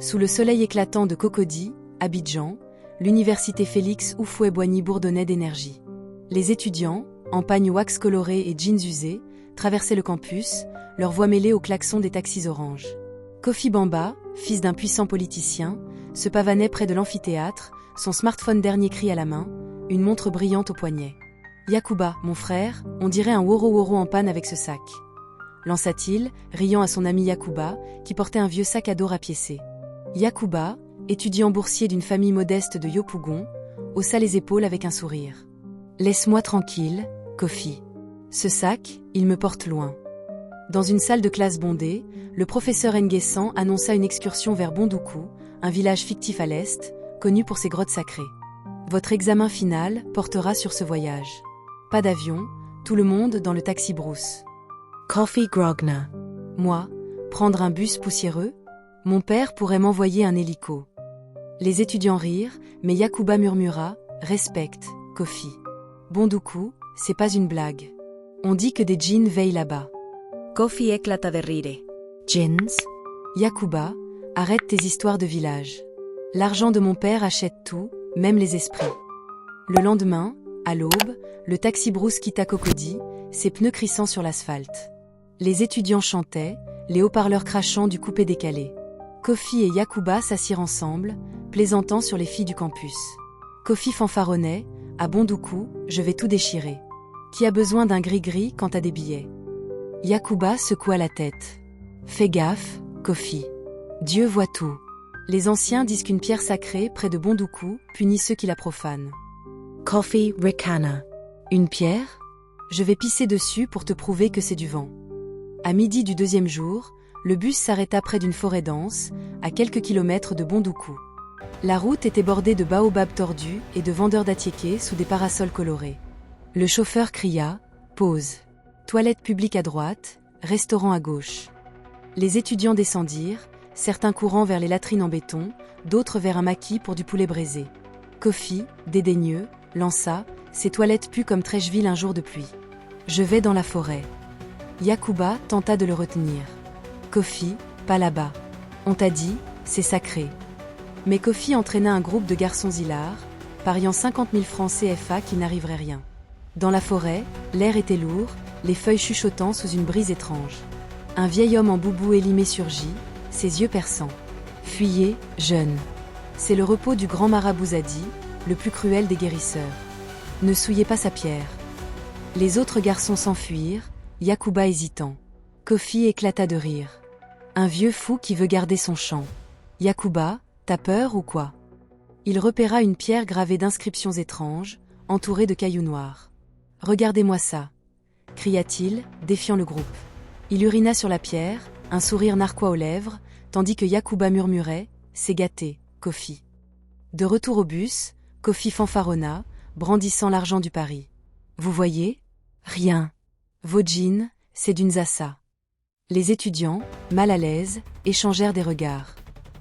Sous le soleil éclatant de Cocody, Abidjan, l'université Félix Houphouët-Boigny bourdonnait d'énergie. Les étudiants, en pagne wax colorée et jeans usés, traversaient le campus, leur voix mêlée au klaxon des taxis orange. Kofi Bamba, fils d'un puissant politicien, se pavanait près de l'amphithéâtre, son smartphone dernier cri à la main, une montre brillante au poignet. « Yacouba, mon frère, on dirait un woro-woro en panne avec ce sac. » lança-t-il, riant à son ami Yacouba, qui portait un vieux sac à dos rapiécé. Yacouba, étudiant boursier d'une famille modeste de Yopougon, haussa les épaules avec un sourire. « Laisse-moi tranquille, Kofi. Ce sac, il me porte loin. » Dans une salle de classe bondée, le professeur Nguessan annonça une excursion vers Bondoukou, un village fictif à l'est, connu pour ses grottes sacrées. Votre examen final portera sur ce voyage. Pas d'avion, tout le monde dans le taxi brousse. Kofi Grogner. Moi, prendre un bus poussiéreux? Mon père pourrait m'envoyer un hélico. Les étudiants rirent, mais Yacouba murmura « Respecte, Kofi. Bondoukou, c'est pas une blague. On dit que des djinns veillent là-bas. » Kofi éclata de rire. Djinns? Yacouba, arrête tes histoires de village. L'argent de mon père achète tout, même les esprits. Le lendemain, à l'aube, le taxi brousse quitta Cocody, ses pneus crissant sur l'asphalte. Les étudiants chantaient, les haut-parleurs crachant du coupé décalé. Kofi et Yacouba s'assirent ensemble, plaisantant sur les filles du campus. Kofi fanfaronnait, à Bondoukou, je vais tout déchirer. Qui a besoin d'un gris-gris quand t'as des billets? Yacouba secoua la tête. Fais gaffe, Kofi. Dieu voit tout. Les anciens disent qu'une pierre sacrée près de Bondoukou punit ceux qui la profanent. Kofi ricana. Une pierre? Je vais pisser dessus pour te prouver que c'est du vent. À midi du deuxième jour, le bus s'arrêta près d'une forêt dense, à quelques kilomètres de Bondoukou. La route était bordée de baobabs tordus et de vendeurs d'attiéké sous des parasols colorés. Le chauffeur cria « Pause ». Toilette publique à droite, restaurant à gauche. Les étudiants descendirent, certains courant vers les latrines en béton, d'autres vers un maquis pour du poulet braisé. Kofi, dédaigneux, lança « Ces toilettes puent comme Trècheville un jour de pluie. Je vais dans la forêt. » Yacouba tenta de le retenir. Kofi, pas là-bas. On t'a dit, c'est sacré. Mais Kofi entraîna un groupe de garçons hilars, pariant 50 000 francs CFA qui n'arriverait rien. Dans la forêt, l'air était lourd, les feuilles chuchotant sous une brise étrange. Un vieil homme en boubou élimé surgit, ses yeux perçants. Fuyez, jeunes. C'est le repos du grand marabout Zadi, le plus cruel des guérisseurs. Ne souillez pas sa pierre. Les autres garçons s'enfuirent, Yacouba hésitant. Kofi éclata de rire. Un vieux fou qui veut garder son champ. Yacouba, t'as peur ou quoi? Il repéra une pierre gravée d'inscriptions étranges, entourée de cailloux noirs. Regardez-moi ça, cria-t-il, défiant le groupe. Il urina sur la pierre, un sourire narquois aux lèvres, tandis que Yacouba murmurait « C'est gâté, Kofi ». De retour au bus, Kofi fanfaronna, brandissant l'argent du pari. Vous voyez? Rien. Vos jeans, c'est d'une zassa. Les étudiants, mal à l'aise, échangèrent des regards.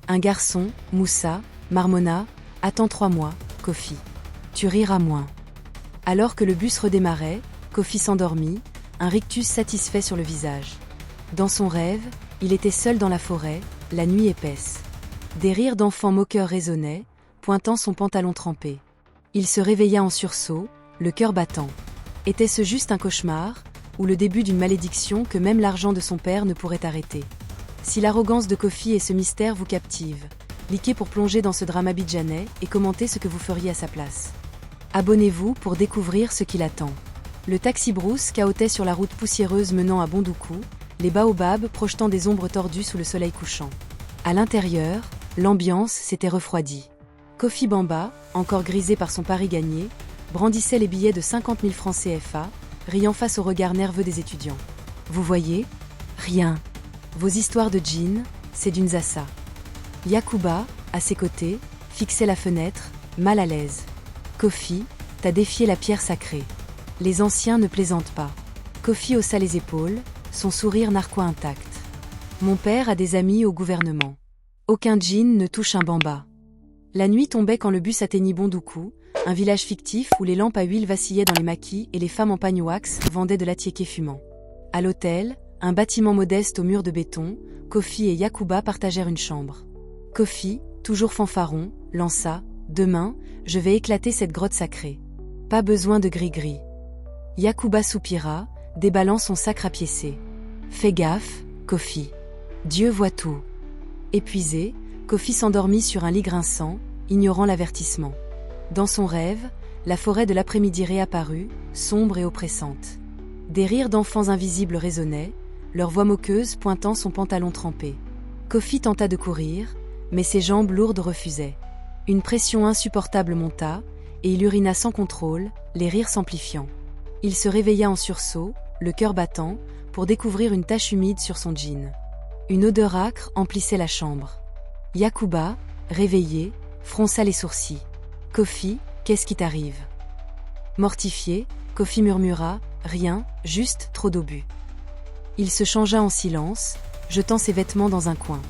Un garçon, Moussa, marmonna « Attends 3 mois, Kofi. Tu riras moins. » Alors que le bus redémarrait, Kofi s'endormit, un rictus satisfait sur le visage. Dans son rêve, il était seul dans la forêt, la nuit épaisse. Des rires d'enfants moqueurs résonnaient, pointant son pantalon trempé. Il se réveilla en sursaut, le cœur battant. Était-ce juste un cauchemar, ou le début d'une malédiction que même l'argent de son père ne pourrait arrêter? Si l'arrogance de Kofi et ce mystère vous captivent, cliquez pour plonger dans ce drame abidjanais et commentez ce que vous feriez à sa place. Abonnez-vous pour découvrir ce qui l'attend. Le taxi brousse cahotait sur la route poussiéreuse menant à Bondoukou, les baobabs projetant des ombres tordues sous le soleil couchant. À l'intérieur, l'ambiance s'était refroidie. Kofi Bamba, encore grisé par son pari gagné, brandissait les billets de 50 000 francs CFA, riant face au regard nerveux des étudiants. Vous voyez? Rien. Vos histoires de djinns, c'est d'une zassa. Yacouba, à ses côtés, fixait la fenêtre, mal à l'aise. Kofi, t'as défié la pierre sacrée. Les anciens ne plaisantent pas. Kofi haussa les épaules, son sourire narquois intact. Mon père a des amis au gouvernement. Aucun djinn ne touche un bamba. La nuit tombait quand le bus atteignit Bondoukou, un village fictif où les lampes à huile vacillaient dans les maquis et les femmes en pagne wax vendaient de l'attiéké fumant. À l'hôtel, un bâtiment modeste aux murs de béton, Kofi et Yacouba partagèrent une chambre. Kofi, toujours fanfaron, lança « Demain, je vais éclater cette grotte sacrée. Pas besoin de gris-gris. » Yakuba soupira, déballant son sac rapiécé. « Fais gaffe, Kofi. Dieu voit tout. » Épuisé, Kofi s'endormit sur un lit grinçant, ignorant l'avertissement. Dans son rêve, la forêt de l'après-midi réapparut, sombre et oppressante. Des rires d'enfants invisibles résonnaient, leur voix moqueuse pointant son pantalon trempé. Kofi tenta de courir, mais ses jambes lourdes refusaient. Une pression insupportable monta, et il urina sans contrôle, les rires s'amplifiant. Il se réveilla en sursaut, le cœur battant, pour découvrir une tache humide sur son jean. Une odeur âcre emplissait la chambre. Yakuba, réveillé, fronça les sourcils. « Kofi, qu'est-ce qui t'arrive ?» Mortifié, Kofi murmura « Rien, juste trop d'eau bu. » Il se changea en silence, jetant ses vêtements dans un coin.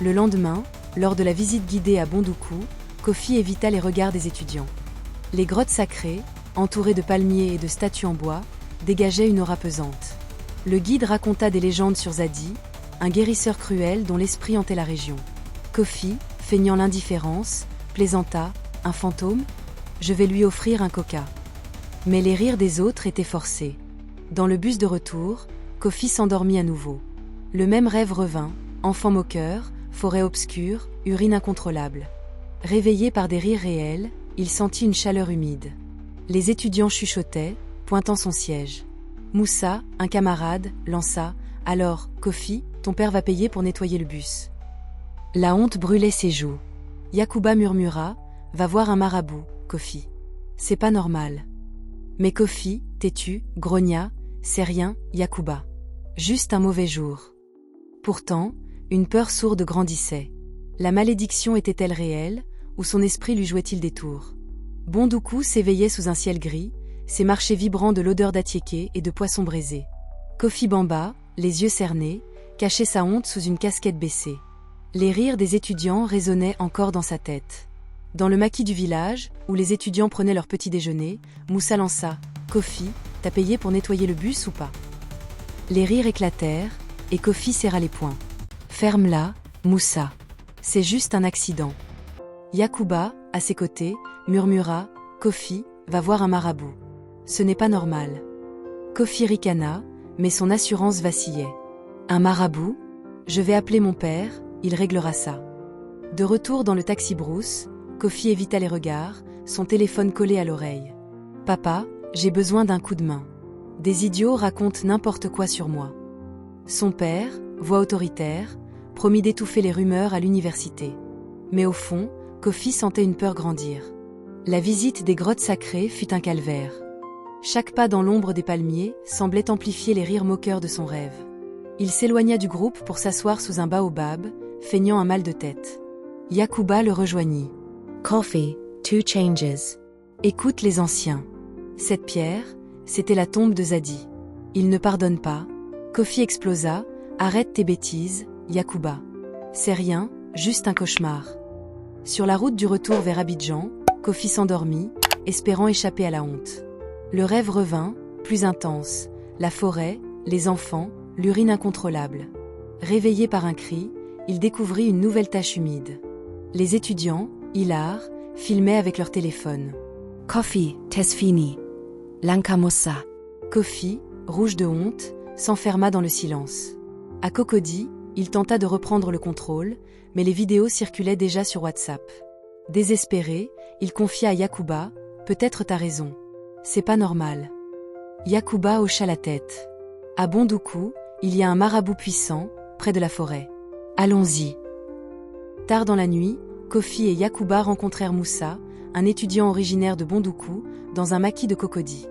Le lendemain, lors de la visite guidée à Bonduku, Kofi évita les regards des étudiants. Les grottes sacrées, entourées de palmiers et de statues en bois, dégageaient une aura pesante. Le guide raconta des légendes sur Zadi, un guérisseur cruel dont l'esprit hantait la région. Kofi, feignant l'indifférence, plaisanta « Un fantôme ? Je vais lui offrir un coca. » Mais les rires des autres étaient forcés. Dans le bus de retour, Kofi s'endormit à nouveau. Le même rêve revint, enfant moqueur, forêt obscure, urine incontrôlable. Réveillé par des rires réels, il sentit une chaleur humide. Les étudiants chuchotaient, pointant son siège. Moussa, un camarade, lança « Alors, Kofi, ton père va payer pour nettoyer le bus. » La honte brûlait ses joues. Yakuba murmura « Va voir un marabout, Kofi. C'est pas normal. » Mais Kofi, têtu, grogna « C'est rien, Yakuba. Juste un mauvais jour. » Pourtant, une peur sourde grandissait. La malédiction était-elle réelle, ou son esprit lui jouait-il des tours? Bonduku s'éveillait sous un ciel gris, ses marchés vibrants de l'odeur d'attiéké et de poissons braisés. Kofi Bamba, les yeux cernés, cachait sa honte sous une casquette baissée. Les rires des étudiants résonnaient encore dans sa tête. Dans le maquis du village, où les étudiants prenaient leur petit déjeuner, Moussa lança « Kofi, t'as payé pour nettoyer le bus ou pas ?» Les rires éclatèrent, et Kofi serra les poings. « Ferme-la, Moussa. C'est juste un accident. » Yakuba, à ses côtés, murmura « Kofi, va voir un marabout. Ce n'est pas normal. » Kofi ricana, mais son assurance vacillait. « Un marabout ? Je vais appeler mon père, il réglera ça. » De retour dans le taxi-brousse, Kofi évita les regards, son téléphone collé à l'oreille. « Papa, j'ai besoin d'un coup de main. Des idiots racontent n'importe quoi sur moi. » Son père, voix autoritaire, promit d'étouffer les rumeurs à l'université. Mais au fond, Kofi sentait une peur grandir. La visite des grottes sacrées fut un calvaire. Chaque pas dans l'ombre des palmiers semblait amplifier les rires moqueurs de son rêve. Il s'éloigna du groupe pour s'asseoir sous un baobab, feignant un mal de tête. Yakuba le rejoignit. « Coffee, 2 changes. » Écoute les anciens. Cette pierre, c'était la tombe de Zadi. Il ne pardonne pas. Kofi explosa. « Arrête tes bêtises, Yakuba. C'est rien, juste un cauchemar. » Sur la route du retour vers Abidjan, Kofi s'endormit, espérant échapper à la honte. Le rêve revint, plus intense. La forêt, les enfants, l'urine incontrôlable. Réveillé par un cri, il découvrit une nouvelle tache humide. Les étudiants, hilars, filmaient avec leur téléphone. « Kofi, t'es fini. Lankamossa. » Kofi, rouge de honte, s'enferma dans le silence. À Cocody, il tenta de reprendre le contrôle, mais les vidéos circulaient déjà sur WhatsApp. Désespéré, il confia à Yakuba « Peut-être t'as raison. C'est pas normal. » Yakuba hocha la tête. À Bonduku, il y a un marabout puissant, près de la forêt. Allons-y. Tard dans la nuit, Kofi et Yakuba rencontrèrent Moussa, un étudiant originaire de Bonduku, dans un maquis de Cocody.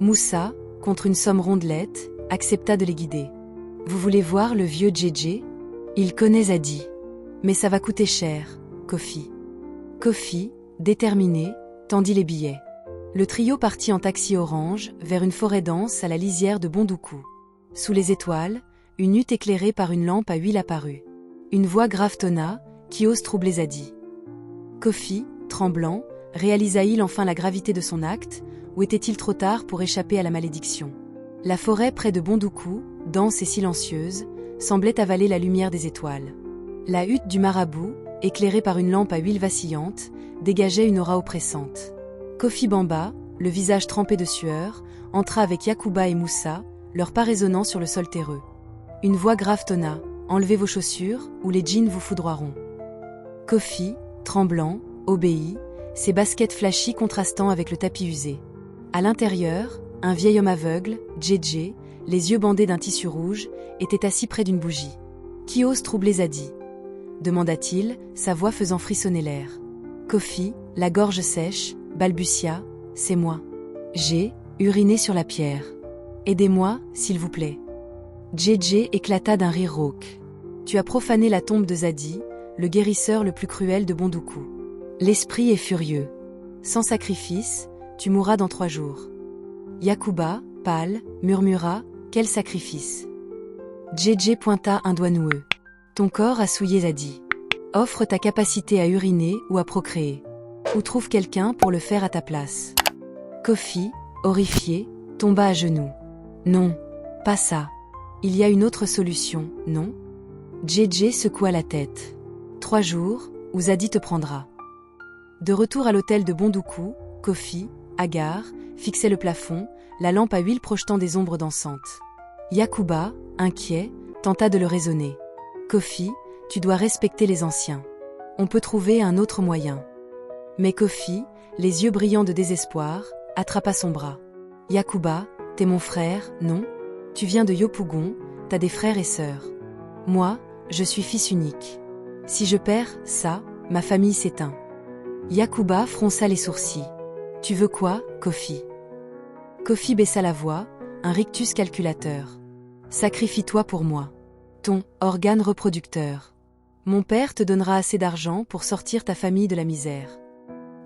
Moussa, contre une somme rondelette, accepta de les guider. « Vous voulez voir le vieux Djedje ? Il connaît Zadi. Mais ça va coûter cher, Kofi. » Kofi, déterminé, tendit les billets. Le trio partit en taxi orange, vers une forêt dense à la lisière de Bonduku. Sous les étoiles, une hutte éclairée par une lampe à huile apparut. Une voix grave tonna, qui ose troubler Zadi. Kofi, tremblant, réalisa-t-il enfin la gravité de son acte, ou était-il trop tard pour échapper à la malédiction? La forêt près de Bonduku, dense et silencieuse, semblait avaler la lumière des étoiles. La hutte du marabout, éclairé par une lampe à huile vacillante, dégageait une aura oppressante. Kofi Bamba, le visage trempé de sueur, entra avec Yacouba et Moussa, leurs pas résonnant sur le sol terreux. Une voix grave tonna, « Enlevez vos chaussures, ou les djinns vous foudroieront. » Kofi, tremblant, obéit, ses baskets flashy contrastant avec le tapis usé. À l'intérieur, un vieil homme aveugle, Djedje, les yeux bandés d'un tissu rouge, était assis près d'une bougie. « Qui ose troubler Zadi ?» demanda-t-il, sa voix faisant frissonner l'air. Kofi, la gorge sèche, balbutia, « C'est moi. J'ai uriné sur la pierre. Aidez-moi, s'il vous plaît. » Djedje éclata d'un rire rauque. « Tu as profané la tombe de Zadi, le guérisseur le plus cruel de Bondoukou. L'esprit est furieux. Sans sacrifice, tu mourras dans 3 jours. » Yacouba, pâle, murmura, « Quel sacrifice ?» Djedje pointa un doigt noueux. « Ton corps a souillé Zadi. Offre ta capacité à uriner ou à procréer. Ou trouve quelqu'un pour le faire à ta place. » Kofi, horrifié, tomba à genoux. « Non, pas ça. Il y a une autre solution, non ?» Djedje secoua la tête. « 3 jours, ou Zadi te prendra. » De retour à l'hôtel de Bondoukou, Kofi, hagard, fixait le plafond, la lampe à huile projetant des ombres dansantes. Yacouba, inquiet, tenta de le raisonner. « Kofi, tu dois respecter les anciens. On peut trouver un autre moyen. » Mais Kofi, les yeux brillants de désespoir, attrapa son bras. « Yacouba, t'es mon frère, non? Tu viens de Yopougon, t'as des frères et sœurs. Moi, je suis fils unique. Si je perds ça, ma famille s'éteint. » Yacouba fronça les sourcils. « Tu veux quoi, Kofi ?» Kofi baissa la voix, un rictus calculateur. « Sacrifie-toi pour moi. Ton organe reproducteur. Mon père te donnera assez d'argent pour sortir ta famille de la misère. »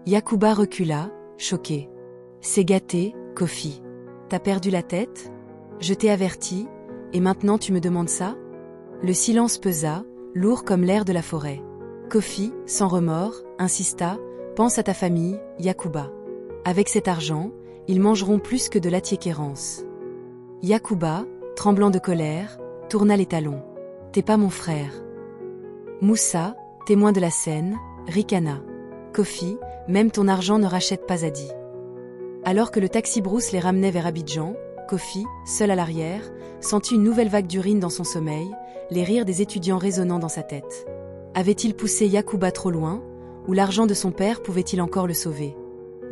Yacouba recula, choqué. « C'est gâté, Kofi. T'as perdu la tête? Je t'ai averti, et maintenant tu me demandes ça ?» Le silence pesa, lourd comme l'air de la forêt. Kofi, sans remords, insista, « Pense à ta famille, Yacouba. Avec cet argent, ils mangeront plus que de l'attiéquérance. » Yacouba, tremblant de colère, tourna les talons. « T'es pas mon frère. » Moussa, témoin de la scène, ricana. « Kofi, même ton argent ne rachète pas Zadi. » Alors que le taxi-brousse les ramenait vers Abidjan, Kofi, seul à l'arrière, sentit une nouvelle vague d'urine dans son sommeil, les rires des étudiants résonnant dans sa tête. Avait-il poussé Yacouba trop loin, ou l'argent de son père pouvait-il encore le sauver?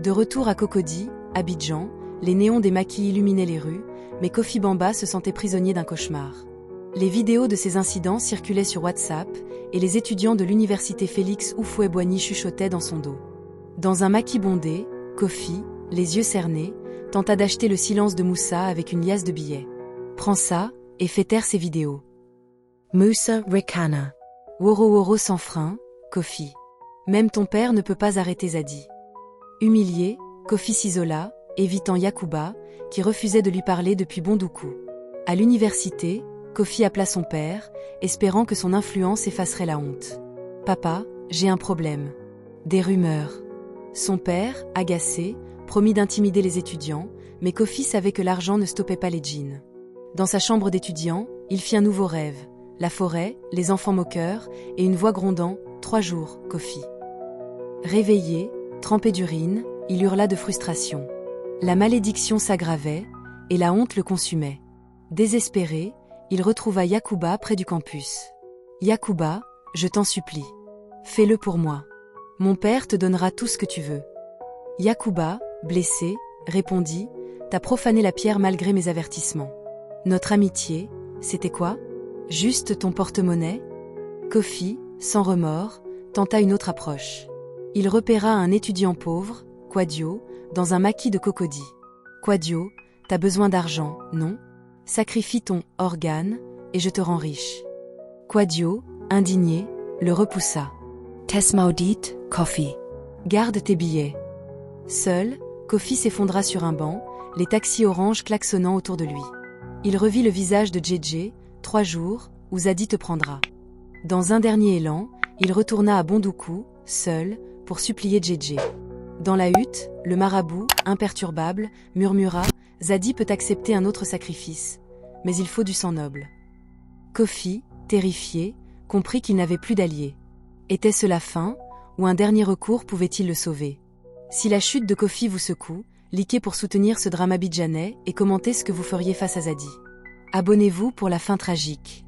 De retour à Cocody, Abidjan, les néons des maquis illuminaient les rues, mais Kofi Bamba se sentait prisonnier d'un cauchemar. Les vidéos de ces incidents circulaient sur WhatsApp, et les étudiants de l'université Félix Houphouët-Boigny chuchotaient dans son dos. Dans un maquis bondé, Kofi, les yeux cernés, tenta d'acheter le silence de Moussa avec une liasse de billets. « Prends ça, et fais taire ces vidéos. » Moussa ricana. Woro Woro sans frein, Kofi. Même ton père ne peut pas arrêter Zadi. Humilié, Kofi s'isola, évitant Yacouba, qui refusait de lui parler depuis Bondoukou. À l'université, Kofi appela son père, espérant que son influence effacerait la honte. « Papa, j'ai un problème. » Des rumeurs. Son père, agacé, promit d'intimider les étudiants, mais Kofi savait que l'argent ne stoppait pas les djinns. Dans sa chambre d'étudiant, il fit un nouveau rêve. La forêt, les enfants moqueurs, et une voix grondant, « 3 jours, Kofi. » Réveillé, trempé d'urine, il hurla de frustration. La malédiction s'aggravait, et la honte le consumait. Désespéré, il retrouva Yacouba près du campus. « Yacouba, je t'en supplie. Fais-le pour moi. Mon père te donnera tout ce que tu veux. » Yacouba, blessé, répondit, « T'as profané la pierre malgré mes avertissements. Notre amitié, c'était quoi? Juste ton porte-monnaie ?» Kofi, sans remords, tenta une autre approche. Il repéra un étudiant pauvre, Kwadio, dans un maquis de Cocody. « Kwadio, t'as besoin d'argent, non? Sacrifie ton organe, et je te rends riche. » Kwadio, indigné, le repoussa. « Tes maudite, Kofi. Garde tes billets. » Seul, Kofi s'effondra sur un banc, les taxis orange klaxonnant autour de lui. Il revit le visage de Djedje, « 3 jours, où Zadi te prendra. » Dans un dernier élan, il retourna à Bondoukou, seul, pour supplier Djedje. Dans la hutte, le marabout, imperturbable, murmura « Zadi peut accepter un autre sacrifice, mais il faut du sang noble. » Kofi, terrifié, comprit qu'il n'avait plus d'alliés. Était-ce la fin, ou un dernier recours pouvait-il le sauver? Si la chute de Kofi vous secoue, likez pour soutenir ce drame abidjanais et commentez ce que vous feriez face à Zadi. Abonnez-vous pour la fin tragique.